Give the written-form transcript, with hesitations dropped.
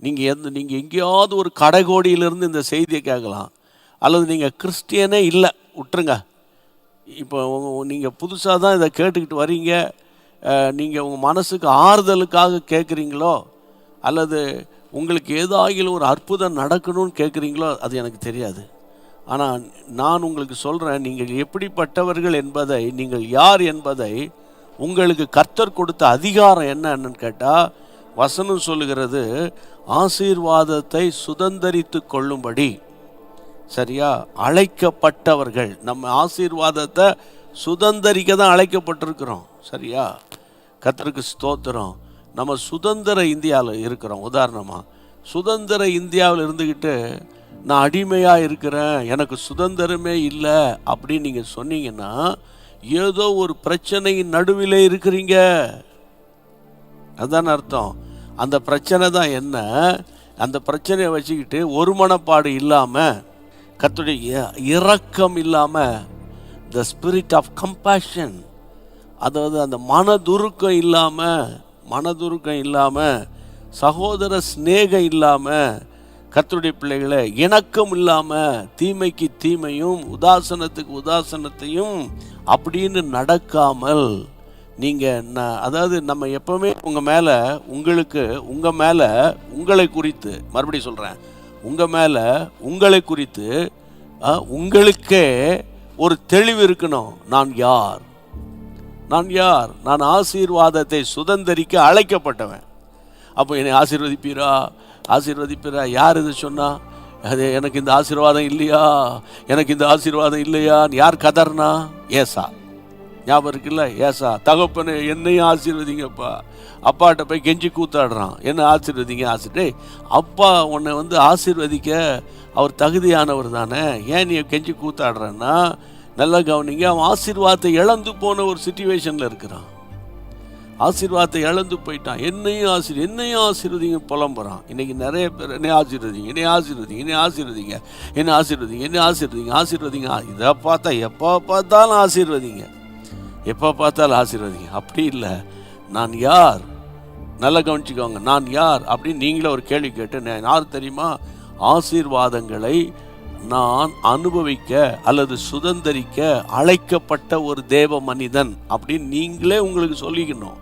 நீங்கள் எங்கேயாவது ஒரு கடைகோடியிலிருந்து இந்த செய்தியை கேட்கலாம், அல்லது நீங்கள் கிறிஸ்டியனே இல்லை விட்டுருங்க. இப்போ நீங்கள் புதுசாக தான் இதை கேட்டுக்கிட்டு வரீங்க, நீங்கள் உங்கள் மனசுக்கு ஆறுதலுக்காக கேட்குறீங்களோ, அல்லது உங்களுக்கு ஏதாகிலும் ஒரு அற்புதம் நடக்கணும்னு கேட்குறீங்களோ, அது எனக்கு தெரியாது. ஆனால் நான் உங்களுக்கு சொல்கிறேன், நீங்கள் எப்படிப்பட்டவர்கள் என்பதை, நீங்கள் யார் என்பதை உங்களுக்கு கர்த்தர் கொடுத்த அதிகாரம் என்னன்னு கேட்டால், வசனம் சொல்லுகிறது, ஆசீர்வாதத்தை சுதந்தரித்து கொள்ளும்படி. சரியா? அழைக்கப்பட்டவர்கள். நம்ம ஆசீர்வாதத்தை சுதந்தரிக்க தான் அழைக்கப்பட்டிருக்கிறோம். சரியா? கர்த்தருக்கு ஸ்தோத்திரம். நம்ம சுதந்திர இந்தியாவில் இருக்கிறோம். உதாரணமாக சுதந்திர இந்தியாவில் இருந்துக்கிட்டு நான் அடிமையாக இருக்கிறேன், எனக்கு சுதந்திரமே இல்லை அப்படின்னு நீங்கள் சொன்னீங்கன்னா, ஏதோ ஒரு பிரச்சனையின் நடுவில் இருக்கிறீங்க. அதுதான் அர்த்தம். அந்த பிரச்சனை தான் என்ன? அந்த பிரச்சனையை வச்சுக்கிட்டு ஒரு மனப்பாடு இல்லாமல், கர்த்தருடைய இரக்கம் இல்லாமல், த ஸ்பிரிட் ஆஃப் கம்பேஷன், அதாவது அந்த மனதுருக்கம் இல்லாமல், சகோதர ஸ்நேகம் இல்லாமல், கர்த்தருடைய பிள்ளைகளை இணக்கம் இல்லாமல், தீமைக்கு தீமையும் உதாசனத்துக்கு உதாசனத்தையும் அப்படின்னு நடக்காமல், நீங்கள் அதாவது நம்ம எப்போவுமே உங்கள் மேலே உங்களை குறித்து, மறுபடியும் சொல்கிறேன், உங்கள் மேலே உங்களை குறித்து உங்களுக்கே ஒரு தெளிவு இருக்கணும். நான் யார்? நான் ஆசீர்வாதத்தை சுதந்தரிக்க அழைக்கப்பட்டவன். அப்போ என்னை ஆசீர்வதிப்பீரா? யார் இது சொன்னா? அது எனக்கு இந்த ஆசீர்வாதம் இல்லையா, யார் கதர்னா? ஏசா. ஞாபகம் இருக்குல்ல? ஏசா, தகப்பனே என்னையும் ஆசீர்வதிங்கப்பா. அப்பாட்ட போய் கெஞ்சி கூத்தாடுறான், என்ன ஆசீர்வதிங்க. அப்பா உன்னை ஆசீர்வதிக்க அவர் தகுதியானவர் தானே, ஏன் நீ கெஞ்சி கூத்தாடுறன்னா? நல்லா கவனிங்க, அவன் ஆசீர்வாதத்தை இழந்து போன ஒரு சிச்சுவேஷனில் இருக்கிறான். ஆசீர்வாதத்தை இழந்து போயிட்டான். என்னையும் ஆசீர்வதிங்க புலம்புறான். இன்னைக்கு நிறைய பேர் என்னை ஆசீர்வதிங்க. இதை பார்த்தா எப்போ பார்த்தாலும் ஆசீர்வதிங்க. அப்படி இல்லை. நான் யார்? நல்லா கவனிச்சுக்கோங்க. நான் யார் அப்படின்னு நீங்களே ஒரு கேள்வி கேட்டு, நான் யார் தெரியுமா? ஆசீர்வாதங்களை நான் அனுபவிக்க அல்லது சுதந்தரிக்க அழைக்கப்பட்ட ஒரு தேவ மனிதன் அப்படின்னு நீங்களே உங்களுக்கு சொல்லிக்கணும்.